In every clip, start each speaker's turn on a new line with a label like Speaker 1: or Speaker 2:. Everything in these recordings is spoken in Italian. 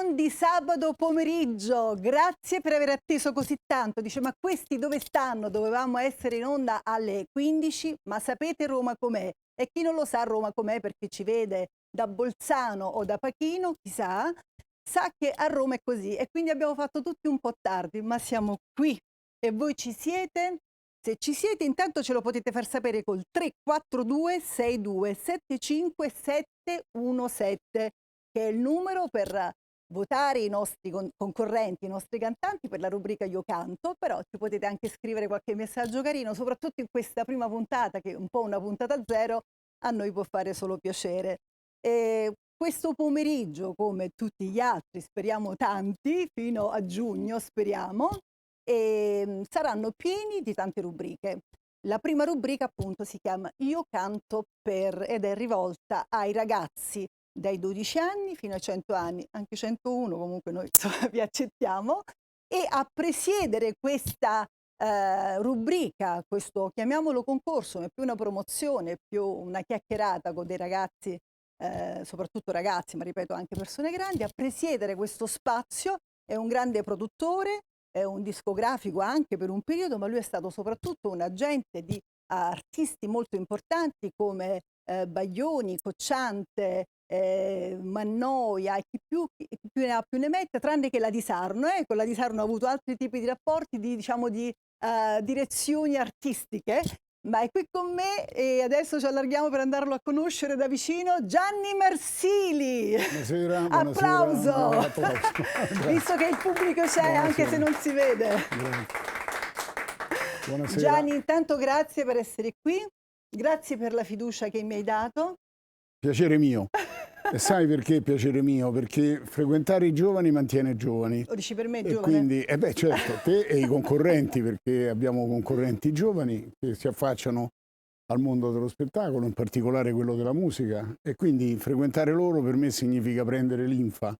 Speaker 1: buon di sabato pomeriggio, grazie per aver atteso così tanto. Dice, ma questi dove stanno? Dovevamo essere in onda alle 15, ma sapete Roma com'è? E chi non lo sa Roma com'è perché ci vede da Bolzano o da Pachino, chissà, sa che a Roma è così. E quindi abbiamo fatto tutti un po' tardi, ma siamo qui. E voi ci siete? Se ci siete, intanto ce lo potete far sapere col 342 6275 717, che è il numero per votare i nostri concorrenti, i nostri cantanti per la rubrica Io Canto, però ci potete anche scrivere qualche messaggio carino, soprattutto in questa prima puntata, che è un po' una puntata zero, a noi può fare solo piacere. E questo pomeriggio, come tutti gli altri, speriamo tanti, fino a giugno speriamo, e saranno pieni di tante rubriche. La prima rubrica appunto si chiama Io Canto per ed è rivolta ai ragazzi dai 12 anni fino ai 100 anni, anche 101 comunque noi insomma, vi accettiamo, e a presiedere questa rubrica, questo chiamiamolo concorso, ma è più una promozione, più una chiacchierata con dei ragazzi, soprattutto ragazzi, ma ripeto anche persone grandi, a presiedere questo spazio è un grande produttore, è un discografico anche per un periodo, ma lui è stato soprattutto un agente di artisti molto importanti come Baglioni, Cocciante, Mannoia e chi più ne ha più ne mette, tranne che la Di Sarno. Con la Di Sarno ha avuto altri tipi di rapporti, di, diciamo, di direzioni artistiche, ma è qui con me e adesso ci allarghiamo per andarlo a conoscere da vicino. Gianni Marsili!
Speaker 2: Buonasera,
Speaker 1: applauso!
Speaker 2: Buonasera.
Speaker 1: Visto che il pubblico c'è, buonasera, anche se non si vede.
Speaker 2: Buonasera.
Speaker 1: Gianni, intanto grazie per essere qui, grazie per la fiducia che mi hai dato.
Speaker 2: Piacere mio. E sai perché piacere mio? Perché frequentare i giovani mantiene giovani.
Speaker 1: Lo dici per me,
Speaker 2: e
Speaker 1: giovane?
Speaker 2: Quindi, certo, te e i concorrenti, perché abbiamo concorrenti giovani che si affacciano al mondo dello spettacolo, in particolare quello della musica, e quindi frequentare loro per me significa prendere linfa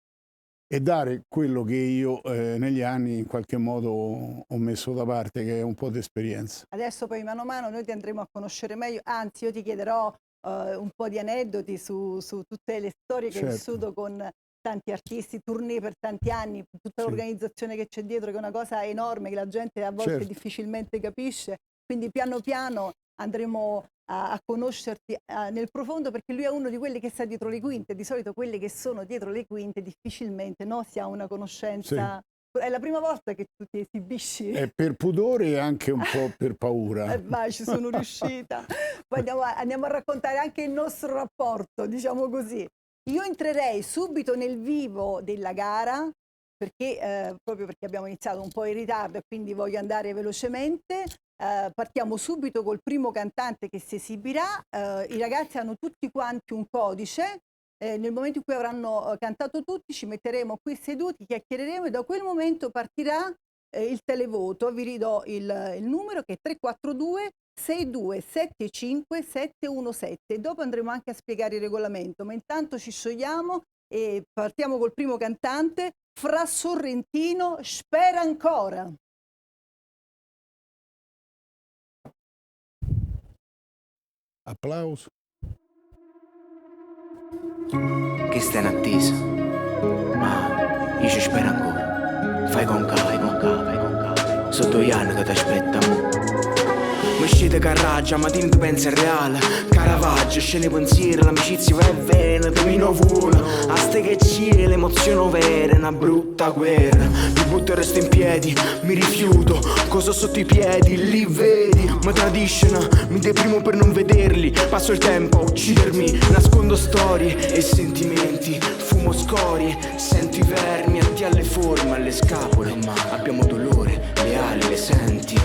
Speaker 2: e dare quello che io negli anni in qualche modo ho messo da parte, che è un po' di esperienza.
Speaker 1: Adesso poi mano a mano noi ti andremo a conoscere meglio, anzi io ti chiederò un po' di aneddoti su tutte le storie che hai vissuto con tanti artisti, tournée per tanti anni, tutta l'organizzazione che c'è dietro, che è una cosa enorme che la gente a volte difficilmente capisce, quindi piano piano andremo a conoscerti nel profondo, perché lui è uno di quelli che sta dietro le quinte. Di solito quelli che sono dietro le quinte difficilmente si ha una conoscenza. È la prima volta che tu ti esibisci.
Speaker 2: È per pudore e anche un po' per paura.
Speaker 1: Vai, ci sono riuscita. Poi andiamo a raccontare anche il nostro rapporto, diciamo così. Io entrerei subito nel vivo della gara, perché proprio perché abbiamo iniziato un po' in ritardo e quindi voglio andare velocemente. Partiamo subito col primo cantante che si esibirà. I ragazzi hanno tutti quanti un codice. Nel momento in cui avranno cantato tutti ci metteremo qui seduti, chiacchiereremo e da quel momento partirà il televoto. Vi ridò il numero che è 342 6275 717. Dopo andremo anche a spiegare il regolamento, ma intanto ci sciogliamo e partiamo col primo cantante, Fra Sorrentino, Spera ancora.
Speaker 2: Applauso.
Speaker 3: Che stai in attesa? Ma io ci spero ancora. Fai con calma. Sotto gli anni che ti aspettamo. Mi scende carraggia, ma ti pensi è reale. Caravaggio, scende pensieri, l'amicizia va e viene, domino vola. A ste che c'è, l'emozione vera, una brutta guerra. Mi butto e resto in piedi, mi rifiuto, cosa ho sotto i piedi, li vedi. Mi tradiscono, mi deprimo per non vederli. Passo il tempo a uccidermi, nascondo storie e sentimenti. Fumo scorie, sento i vermi, atti alle forme, alle scapole. Ma abbiamo dolore, le ali le senti.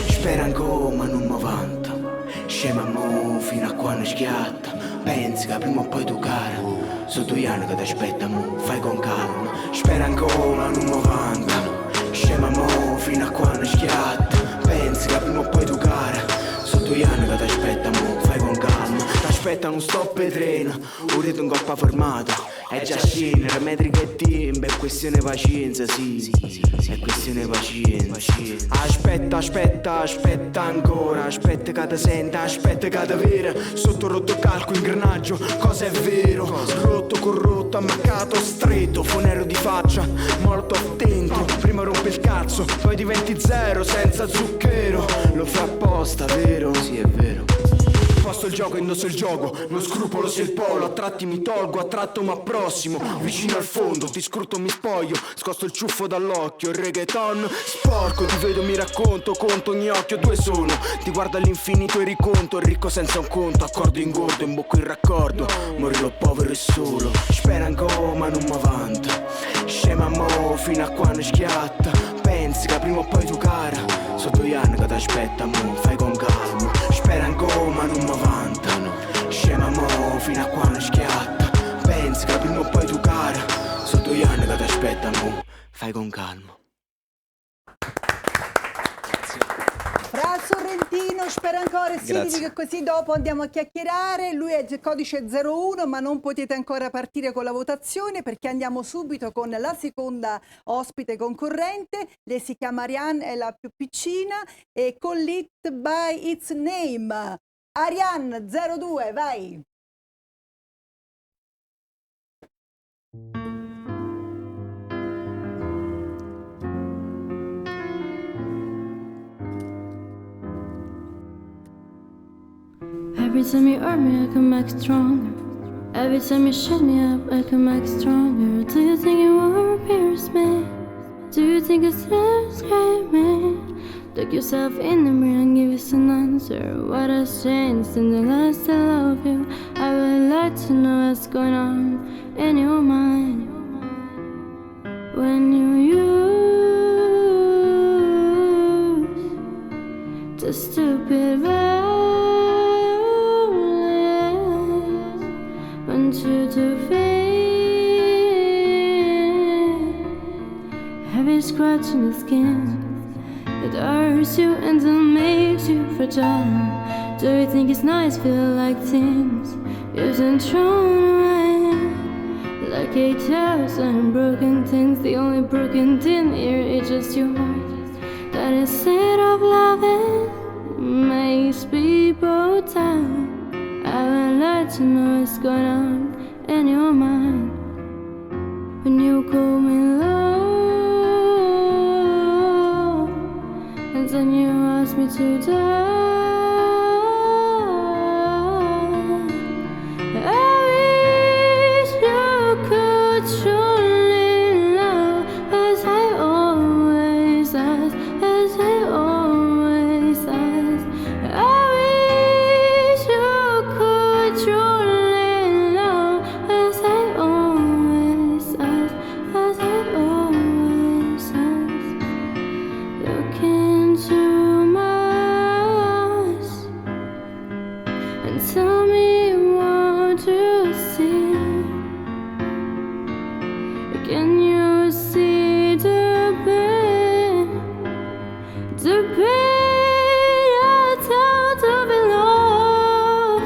Speaker 3: Spera ancora ma non mi vanto. Scema mo fino a quando schiatta. Pensi che prima o poi tu cara. Sotto gli anni che ti aspettamo, fai con calma. Spera ancora ma non mi vanto. Scema mo fino a quando schiatta. Pensi che prima o poi tu cara. Sotto gli anni che ti aspettamo, fai con calma. aspetta un stop e treno, un rito in coppa formato, è già scendere, metri che tempo, è questione pazienza, sì, è questione pazienza. Aspetta ancora, aspetta che ti senta, aspetta che ti vera, sotto rotto calco, ingranaggio, cosa è vero, rotto, corrotto, ammaccato, stretto, fonero di faccia, molto dentro, prima rompe il cazzo, poi diventi zero, senza zucchero, lo fa apposta, vero? Sì, è vero. Posto il gioco, indosso il gioco, non scrupolo se il polo, a tratti mi tolgo, a tratto ma prossimo, vicino al fondo, ti scruto, mi spoglio, scosto il ciuffo dall'occhio, il reggaeton, sporco, ti vedo, mi racconto, conto ogni occhio, due sono, ti guardo all'infinito e riconto, ricco senza un conto, accordo ingordo, imbocco il raccordo, morirò povero e solo, spera ancora ma non m'avanto, scema mo fino a quando schiatta, pensi che prima o poi tu cara, sotto gli anni che ti aspetta mo, fai con calma, spera ancora ma non m'avanto, no. Scema mo fino a quando schiatta, pensi che prima o poi tu cara, sotto gli anni che ti aspetta mo, fai con calma.
Speaker 1: Fra Sorrentino, spera ancora, significa che così dopo andiamo a chiacchierare. Lui è codice 01, ma non potete ancora partire con la votazione perché andiamo subito con la seconda ospite concorrente. Lei si chiama Ariane, è la più piccina e Call It By Its Name. Ariane 02, vai!
Speaker 4: Every time you hurt me, I come back stronger. Every time you shut me up, I come back stronger. Do you think you wanna pierce me? Do you think it's just great me? Look yourself in the mirror and give us an answer. What has changed since the last I love you? I would like to know what's going on in your mind when you use the stupid violence. Want you to feel heavy scratch in the skin. It hurts you and it makes you fragile. Do you think it's nice, feel like things you've been thrown away? Like 8,000 broken things. The only broken thing here is just your heart. That instead of loving makes people tired. I would like to know what's going on in your mind when you call me love. And then you ask me to die. I wish you could truly love as I always ask, as I always ask. I wish you could truly love as I always ask, as I always ask. Look into my eyes and tell me what you see. Can you see the pain? The pain I thought to be love.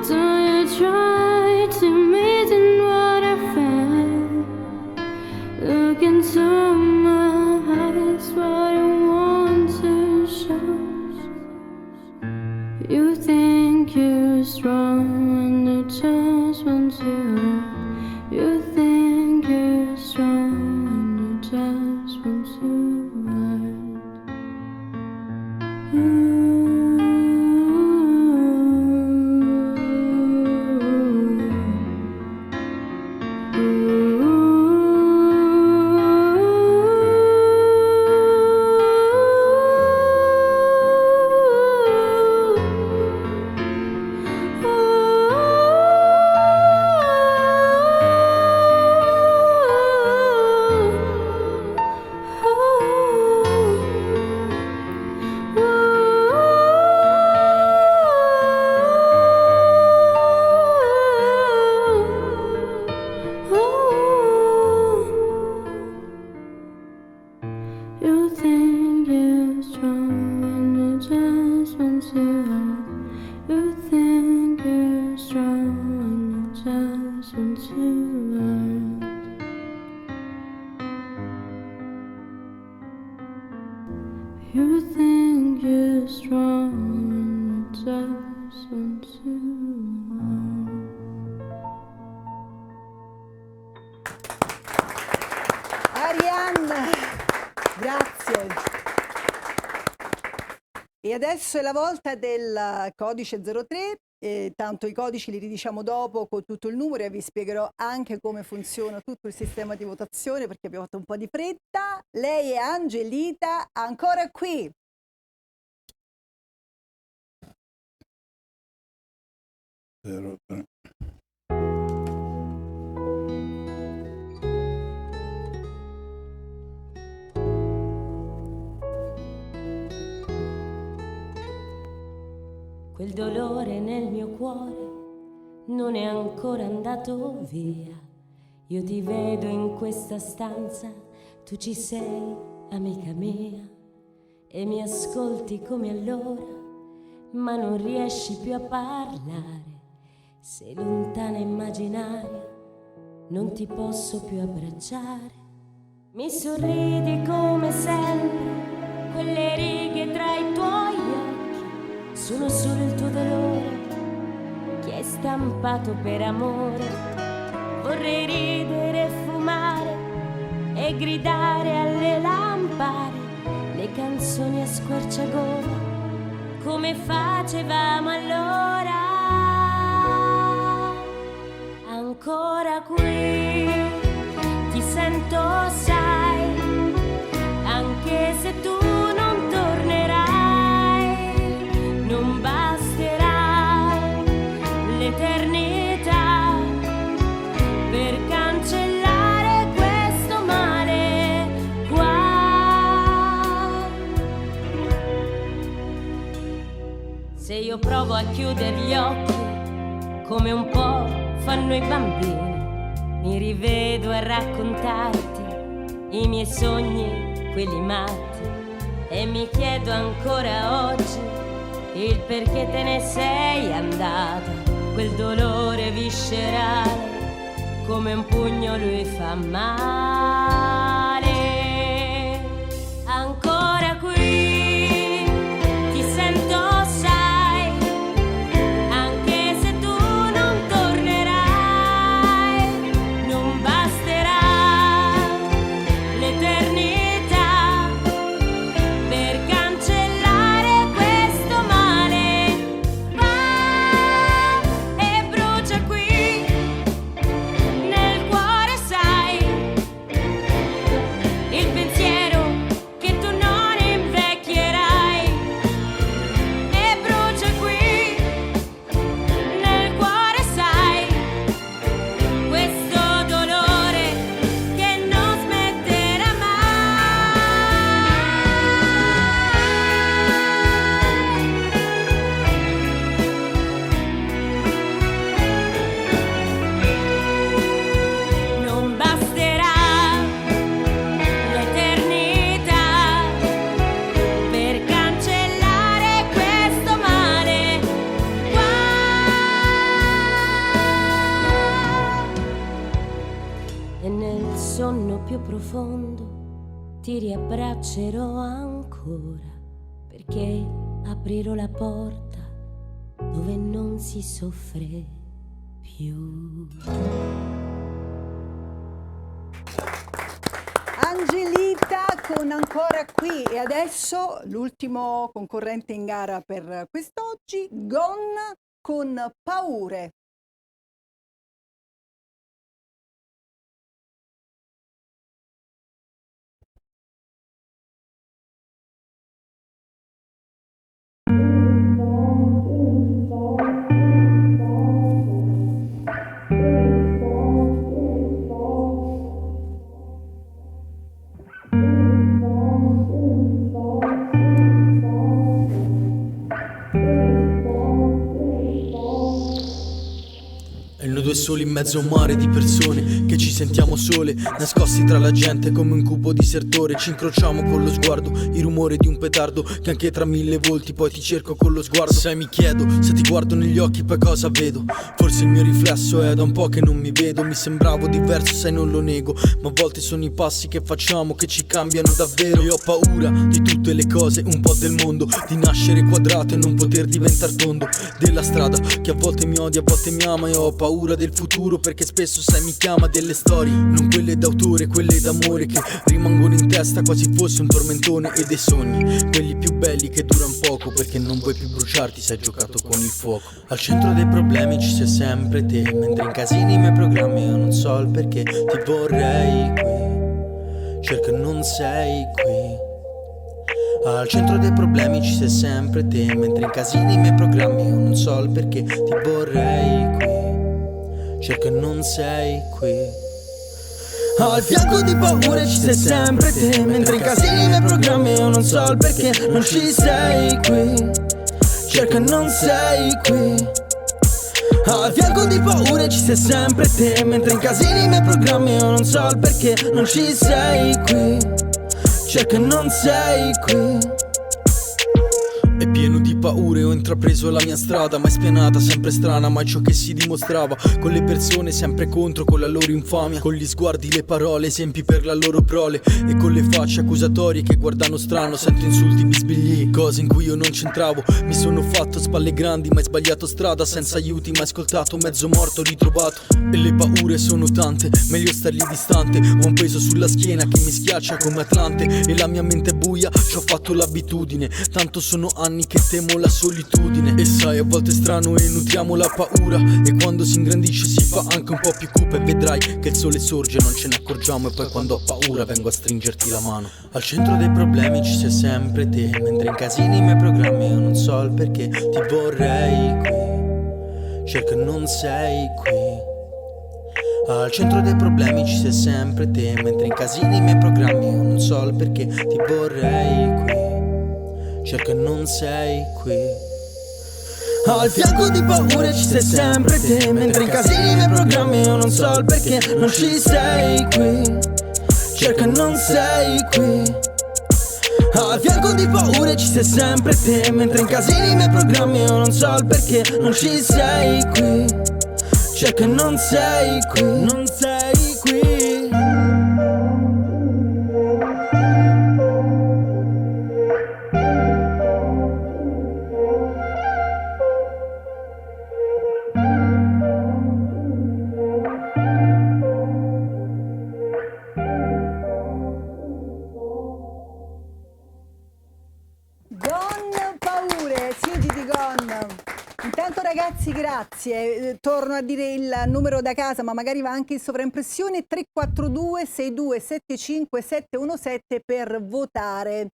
Speaker 4: Do you try to imagine what I felt? Look into my eyes, what I want to show. You think you're strong when you just want to. You think you're strong when you just want to hurt. Oh, one too.
Speaker 1: Arianna, grazie. E adesso è la volta del codice 03, tanto i codici li ridiciamo dopo con tutto il numero e vi spiegherò anche come funziona tutto il sistema di votazione perché abbiamo fatto un po' di fretta. Lei è Angelita, ancora qui.
Speaker 5: Quel dolore nel mio cuore non è ancora andato via. Io ti vedo in questa stanza, tu ci sei, amica mia, e mi ascolti come allora, ma non riesci più a parlare. Sei lontana e immaginaria, non ti posso più abbracciare. Mi sorridi come sempre, quelle righe tra i tuoi occhi sono solo il tuo dolore che è stampato per amore. Vorrei ridere e fumare e gridare alle lampade le canzoni a squarciagola come facevamo allora. Ancora qui ti sento, sai, anche se tu non tornerai, non basterà l'eternità per cancellare questo male qua. Se io provo a chiudere gli occhi come un po' fanno i bambini, mi rivedo a raccontarti i miei sogni, quelli matti, e mi chiedo ancora oggi il perché te ne sei andata. Quel dolore viscerale come un pugno lui fa male. Ancora qui ti sento, sai, anche se tu non tornerai, non basterà l'eternità per cancellare questo male. Va e brucia qui nel cuore, sai, il pensiero che tu non invecchierai. E brucia qui nel cuore, sai, questo dolore che non smetterà mai. Non basterà l'eternità per cancellare questo male qua. E nel sonno più profondo ti riabbraccerò ancora, perché aprirò la porta dove non si soffre più.
Speaker 1: Angelita con ancora qui. E adesso l'ultimo concorrente in gara per quest'oggi, Gone con Paure.
Speaker 6: Noi due soli in mezzo a un mare di persone che ci sentiamo sole, nascosti tra la gente come un cupo disertore. Ci incrociamo con lo sguardo, il rumore di un petardo che anche tra mille volti poi ti cerco con lo sguardo. Sai, mi chiedo, se ti guardo negli occhi poi cosa vedo? Forse il mio riflesso è da un po' che non mi vedo. Mi sembravo diverso, sai, non lo nego, ma a volte sono i passi che facciamo che ci cambiano davvero. Io ho paura di tutte le cose, un po' del mondo, di nascere quadrato e non poter diventare tondo, della strada che a volte mi odia, a volte mi ama. E ho paura del futuro perché spesso, sai, mi chiama delle storie, non quelle d'autore, quelle d'amore che rimangono in testa quasi fosse un tormentone. E dei sogni, quelli più belli che durano poco perché non vuoi più bruciarti se hai giocato con il fuoco. Al centro dei problemi ci sei sempre te, mentre incasini i miei programmi io non so il perché. Ti vorrei qui, cerco e non sei qui. Al centro dei problemi ci sei sempre te, mentre incasini i miei programmi io non so il perché. Ti vorrei qui, cerco e non sei qui. Al fianco di paure ci sei sempre te, mentre incasini i miei programmi io non so il perché. Non ci sei qui, cerco e non sei qui. Al fianco di paure ci sei sempre te, mentre incasini i miei programmi io non so il perché. Non ci sei qui, cerco e non sei qui. È pieno di paure, ho intrapreso la mia strada, mai spianata, sempre strana, mai ciò che si dimostrava. Con le persone sempre contro, con la loro infamia, con gli sguardi, le parole, esempi per la loro prole. E con le facce accusatorie che guardano strano, sento insulti, bisbigli, cose in cui io non c'entravo. Mi sono fatto spalle grandi, mai sbagliato strada, senza aiuti, mai ascoltato, mezzo morto, ritrovato. E le paure sono tante, meglio star lì distante. Ho un peso sulla schiena che mi schiaccia come Atlante, e la mia mente è buia, ci ho fatto l'abitudine. Tanto sono anni che temo la solitudine. E sai, a volte è strano e nutriamo la paura, e quando si ingrandisce si fa anche un po' più cupa. E vedrai che il sole sorge, non ce ne accorgiamo, e poi quando ho paura vengo a stringerti la mano. Al centro dei problemi ci sei sempre te, mentre incasini i miei programmi io non so il perché. Ti vorrei qui, cerco e non sei qui. Al centro dei problemi ci sei sempre te, mentre incasini i miei programmi io non so il perché. Ti vorrei qui, cerco e non sei qui. Al fianco di paure ci sei sempre te, mentre incasini i miei programmi io non so il perché. Non ci sei qui, cerco e non sei qui. Al fianco di paure ci sei sempre te, mentre incasini i miei programmi io non so il perché. Non ci sei qui, cerco e non sei qui, non sei qui.
Speaker 1: Gone paure, Siedi di Gone. Intanto ragazzi, grazie. Torno a dire il numero da casa, ma magari va anche in sovraimpressione: 342 6275 717 per votare.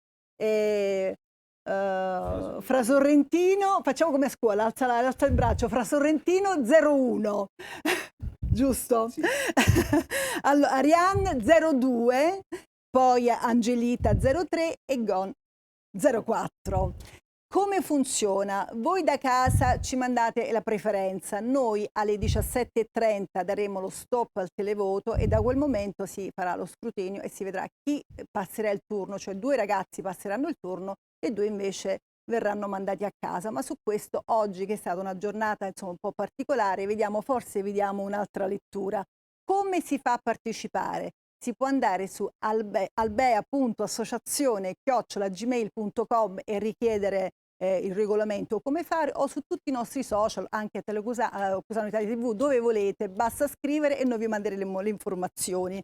Speaker 1: Fra Sorrentino, facciamo come a scuola, alza il braccio, Fra Sorrentino 01. Giusto? Sì. Allora, Ariane 02, poi Angelita 03 e Gon 04. Come funziona? Voi da casa ci mandate la preferenza, noi alle 17:30 daremo lo stop al televoto e da quel momento si farà lo scrutinio e si vedrà chi passerà il turno, cioè 2 ragazzi passeranno il turno e 2 invece verranno mandati a casa. Ma su questo oggi, che è stata una giornata insomma un po' particolare, forse vediamo un'altra lettura. Come si fa a partecipare? Si può andare su albea.associazione@gmail.com e richiedere il regolamento, come fare, o su tutti i nostri social, anche a Cusano Italia TV, dove volete, basta scrivere e noi vi manderemo le informazioni.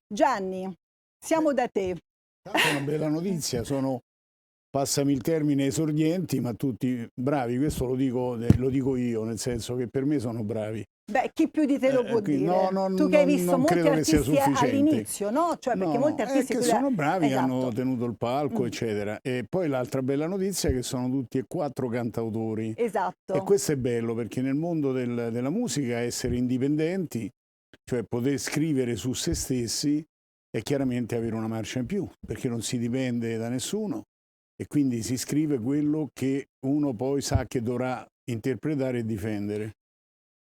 Speaker 1: Gianni, siamo da te.
Speaker 2: È una bella notizia, passami il termine, esordienti, ma tutti bravi. Questo lo dico io, nel senso che per me sono bravi.
Speaker 1: Beh, chi più di te lo può dire? Tu che hai visto molti artisti all'inizio, no? Cioè, perché molti artisti
Speaker 2: che sono bravi,
Speaker 1: esatto,
Speaker 2: hanno tenuto il palco, eccetera. E poi l'altra bella notizia è che sono tutti e 4 cantautori.
Speaker 1: Esatto.
Speaker 2: E questo è bello, perché nel mondo della musica essere indipendenti, cioè poter scrivere su se stessi, è chiaramente avere una marcia in più, perché non si dipende da nessuno e quindi si scrive quello che uno poi sa che dovrà interpretare e difendere.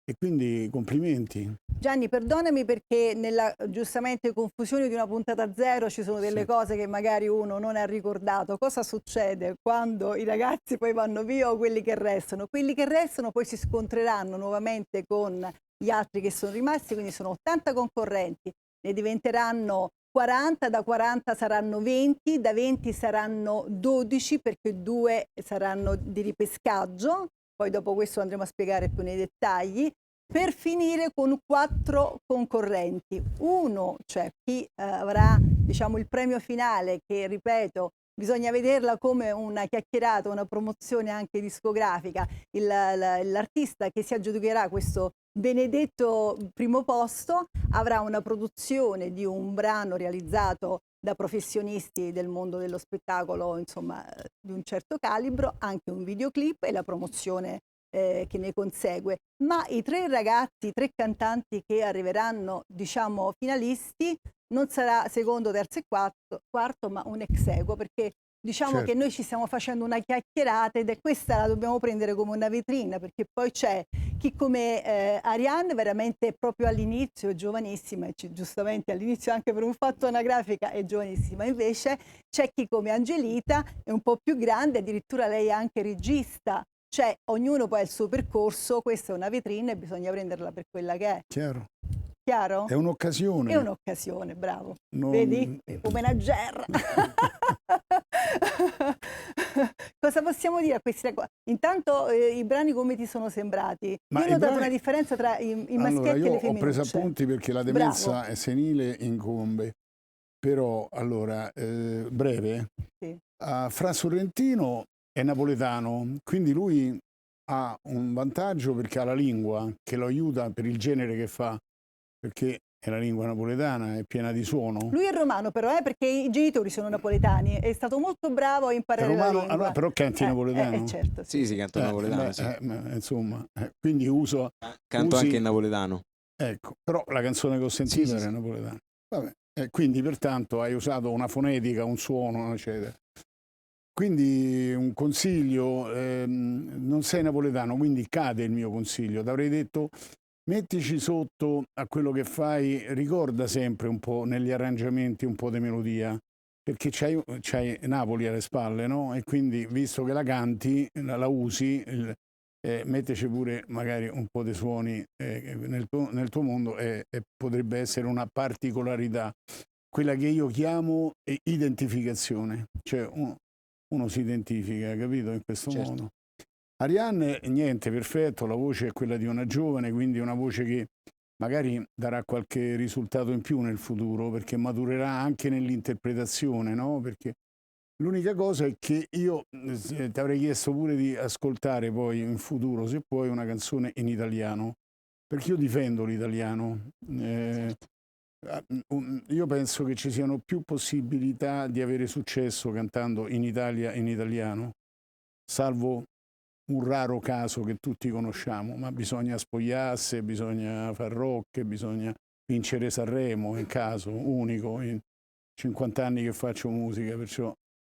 Speaker 2: E quindi complimenti.
Speaker 1: Gianni, perdonami perché nella giustamente confusione di una puntata zero ci sono delle
Speaker 2: Sì.
Speaker 1: cose che magari uno non ha ricordato. Cosa succede quando i ragazzi poi vanno via o quelli che restano? Quelli che restano poi si scontreranno nuovamente con gli altri che sono rimasti, quindi sono 80 concorrenti, ne diventeranno 40, da 40 saranno 20, da 20 saranno 12 perché 2 saranno di ripescaggio, poi dopo questo andremo a spiegare più nei dettagli, per finire con 4 concorrenti. Uno, cioè chi avrà diciamo il premio finale, che ripeto bisogna vederla come una chiacchierata, una promozione anche discografica, l'artista che si aggiudicherà questo benedetto primo posto avrà una produzione di un brano realizzato da professionisti del mondo dello spettacolo, insomma, di un certo calibro, anche un videoclip e la promozione che ne consegue. Ma i 3 ragazzi, 3 cantanti che arriveranno, diciamo, finalisti, non sarà secondo, terzo e quarto, ma un ex aequo, perché diciamo che noi ci stiamo facendo una chiacchierata ed è questa la dobbiamo prendere come una vetrina, perché poi c'è chi come Arianne veramente proprio all'inizio è giovanissima, e giustamente all'inizio anche per un fatto anagrafica è giovanissima, invece c'è chi come Angelita è un po' più grande, addirittura lei è anche regista, cioè ognuno poi ha il suo percorso, questa è una vetrina e bisogna prenderla per quella che è.
Speaker 2: Chiaro.
Speaker 1: Chiaro?
Speaker 2: È un'occasione.
Speaker 1: È un'occasione, bravo.
Speaker 2: Non...
Speaker 1: Vedi? Un manager. Cosa possiamo dire a questi ragazzi? Intanto i brani come ti sono sembrati?
Speaker 2: Ma
Speaker 1: Io ho notato una differenza tra i maschietti e le femminucce.
Speaker 2: Ho preso appunti perché la demenza è senile incombe, però allora, breve,
Speaker 1: sì.
Speaker 2: Fra Sorrentino è napoletano, quindi lui ha un vantaggio perché ha la lingua che lo aiuta per il genere che fa, perché è la lingua napoletana, è piena di suono.
Speaker 1: Lui è romano però, perché i genitori sono napoletani, è stato molto bravo a imparare la lingua.
Speaker 2: Allora, però canti napoletano?
Speaker 1: Certo,
Speaker 7: sì, canto napoletano, sì.
Speaker 2: Insomma, quindi
Speaker 7: canto anche in napoletano.
Speaker 2: Ecco, però la canzone che ho sentito era napoletana. Vabbè, quindi pertanto hai usato una fonetica, un suono, eccetera. Quindi un consiglio, non sei napoletano, quindi cade il mio consiglio. Ti avrei detto, mettici sotto a quello che fai, ricorda sempre un po' negli arrangiamenti un po' di melodia, perché c'hai Napoli alle spalle, no? E quindi, visto che la canti, la usi, mettici pure magari un po' di suoni nel tuo mondo e potrebbe essere una particolarità, quella che io chiamo identificazione, cioè uno si identifica, capito, in questo modo. Arianne, niente, perfetto, la voce è quella di una giovane, quindi una voce che magari darà qualche risultato in più nel futuro, perché maturerà anche nell'interpretazione, no? Perché l'unica cosa è che io ti avrei chiesto pure di ascoltare poi in futuro, se puoi, una canzone in italiano, perché io difendo l'italiano. Io penso che ci siano più possibilità di avere successo cantando in Italia in italiano, salvo un raro caso che tutti conosciamo, ma bisogna spogliarsi, bisogna far rock, bisogna vincere Sanremo, è un caso unico in 50 anni che faccio musica, perciò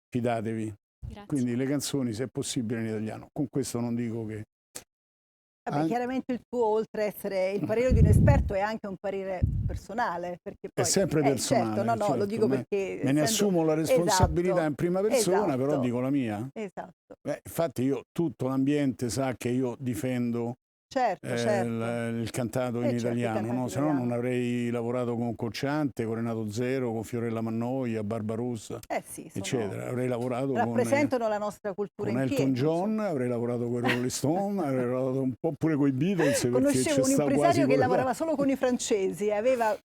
Speaker 2: fidatevi.
Speaker 8: Grazie.
Speaker 2: Quindi le canzoni, se è possibile, in italiano. Con questo non dico che...
Speaker 1: Vabbè, chiaramente il tuo, oltre a essere il parere di un esperto, è anche un parere personale. Perché poi,
Speaker 2: è sempre personale.
Speaker 1: Certo, no,
Speaker 2: certo.
Speaker 1: lo dico perché...
Speaker 2: Me ne assumo la responsabilità in prima persona, però
Speaker 1: esatto.
Speaker 2: dico la mia.
Speaker 1: Esatto.
Speaker 2: Infatti io, tutto l'ambiente sa che io difendo il cantato in italiano, no? Se no non avrei lavorato con Cocciante, con Renato Zero, con Fiorella Mannoia, Barbarossa, eccetera. Avrei lavorato
Speaker 1: rappresentano la nostra cultura
Speaker 2: con
Speaker 1: in piedi,
Speaker 2: Elton John, avrei lavorato con i Rolling Stone, avrei lavorato un po' pure con i Beatles.
Speaker 1: Conoscevo un impresario che lavorava solo con i francesi,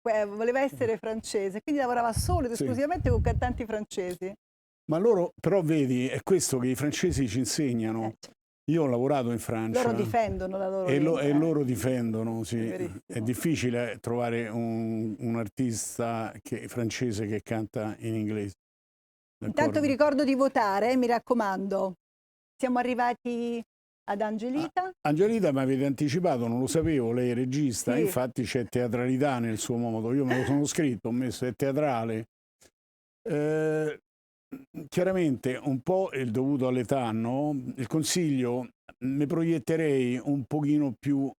Speaker 1: voleva essere francese, quindi lavorava solo ed esclusivamente con cantanti francesi.
Speaker 2: Ma loro, però vedi, è questo che i francesi ci insegnano. Io ho lavorato in Francia.
Speaker 1: Loro difendono la loro
Speaker 2: lingua. E loro difendono, sì. È difficile trovare un artista francese che canta in inglese.
Speaker 1: Intanto vi ricordo di votare, mi raccomando. Siamo arrivati ad Angelita.
Speaker 2: Angelita mi avete anticipato, non lo sapevo, lei è regista, infatti c'è teatralità nel suo modo. Io me lo sono scritto, ho messo è teatrale. Chiaramente un po' è dovuto all'età, no? Il consiglio, mi proietterei un pochino più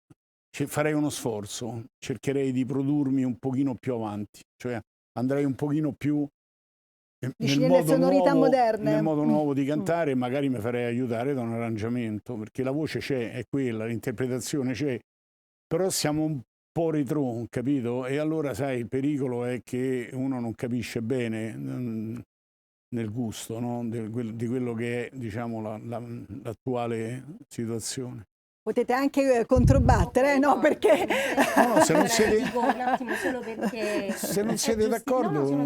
Speaker 2: farei uno sforzo, cercherei di produrmi un pochino più avanti, cioè andrei un pochino più
Speaker 1: nelle sonorità moderne.
Speaker 2: nel modo nuovo di cantare, e magari mi farei aiutare da un arrangiamento, perché la voce c'è, è quella, l'interpretazione c'è, però siamo un po' retro, capito? E allora, sai, il pericolo è che uno non capisce bene nel gusto, no? di quello che è, diciamo, l'attuale situazione.
Speaker 1: Potete anche controbattere, no? Perché
Speaker 2: No, se non siete,
Speaker 5: Dico un attimo solo perché
Speaker 2: se non siete d'accordo,
Speaker 5: no, sono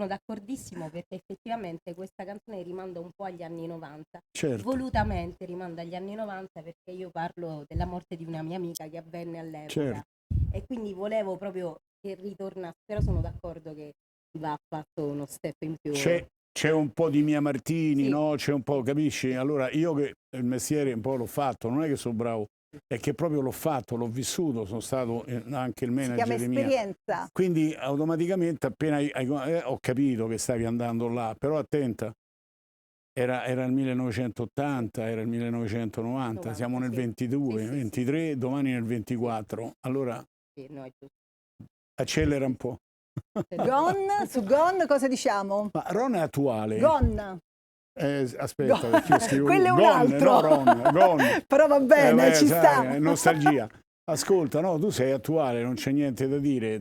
Speaker 5: d'accordissimo perché effettivamente questa canzone rimanda un po' agli anni 90.
Speaker 2: certo.
Speaker 5: Volutamente rimanda agli anni 90 perché io parlo della morte di una mia amica che avvenne all'epoca.
Speaker 2: Certo.
Speaker 5: E quindi volevo proprio che ritornasse, però sono d'accordo che va fatto uno step in più.
Speaker 2: C'è un po' di Mia Martini,
Speaker 5: Sì.
Speaker 2: no? C'è un po', capisci? Allora, io che il mestiere un po' l'ho fatto, non è che sono bravo, è che proprio l'ho fatto, l'ho vissuto, sono stato anche il
Speaker 1: si chiama
Speaker 2: manager di Mia.
Speaker 1: esperienza.
Speaker 2: Quindi automaticamente appena ho capito che stavi andando là, però attenta, era il 1980, era il 1990, siamo nel
Speaker 5: sì.
Speaker 2: 22,
Speaker 5: Sì, sì,
Speaker 2: 23, domani nel 24, allora
Speaker 5: Sì, no, è giusto.
Speaker 2: accelera un po'.
Speaker 1: Gone, su Gone cosa diciamo?
Speaker 2: Ma Ron è attuale.
Speaker 1: Gone.
Speaker 2: Aspetta,
Speaker 1: Gone.
Speaker 2: perché io scrivo
Speaker 1: Quello è un
Speaker 2: Gone,
Speaker 1: altro.
Speaker 2: no Ron, Gone.
Speaker 1: Però va bene,
Speaker 2: Beh,
Speaker 1: ci
Speaker 2: sai,
Speaker 1: sta.
Speaker 2: è nostalgia. Ascolta, no, tu sei attuale, non c'è niente da dire,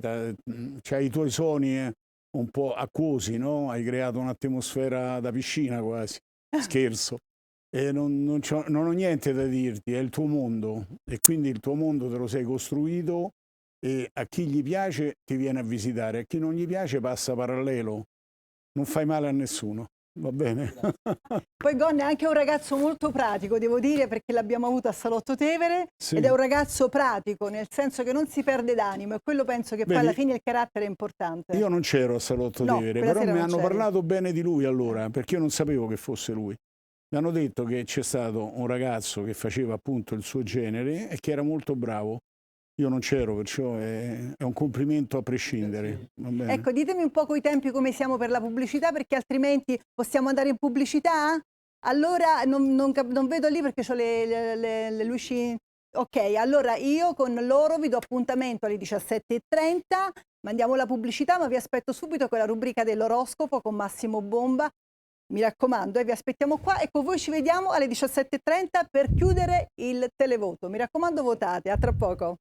Speaker 2: c'hai i tuoi suoni un po' acquosi, no? Hai creato un'atmosfera da piscina quasi, scherzo. E non ho niente da dirti, è il tuo mondo e quindi il tuo mondo te lo sei costruito e a chi gli piace ti viene a visitare, a chi non gli piace passa parallelo, non fai male a nessuno, va bene?
Speaker 1: Poi Gone è anche un ragazzo molto pratico, devo dire, perché l'abbiamo avuto a Salotto Tevere,
Speaker 2: Sì.
Speaker 1: ed è un ragazzo pratico, nel senso che non si perde d'animo, e quello penso che poi
Speaker 2: Vedi,
Speaker 1: alla fine il carattere è importante.
Speaker 2: Io non c'ero a Salotto
Speaker 1: No,
Speaker 2: Tevere,
Speaker 1: quella
Speaker 2: però
Speaker 1: sera
Speaker 2: mi
Speaker 1: non
Speaker 2: hanno
Speaker 1: c'eri.
Speaker 2: parlato bene di lui allora, perché io non sapevo che fosse lui. Mi hanno detto che c'è stato un ragazzo che faceva appunto il suo genere e che era molto bravo. Io non c'ero, perciò è un complimento a prescindere. Va bene?
Speaker 1: Ecco, ditemi un po' coi tempi come siamo per la pubblicità, perché altrimenti possiamo andare in pubblicità? Allora, non vedo lì perché ho le luci. Ok, allora io con loro vi do appuntamento alle 17:30, mandiamo la pubblicità, ma vi aspetto subito con la rubrica dell'oroscopo con Massimo Bomba. Mi raccomando, vi aspettiamo qua e con voi ci vediamo alle 17:30 per chiudere il televoto. Mi raccomando, votate, a tra poco.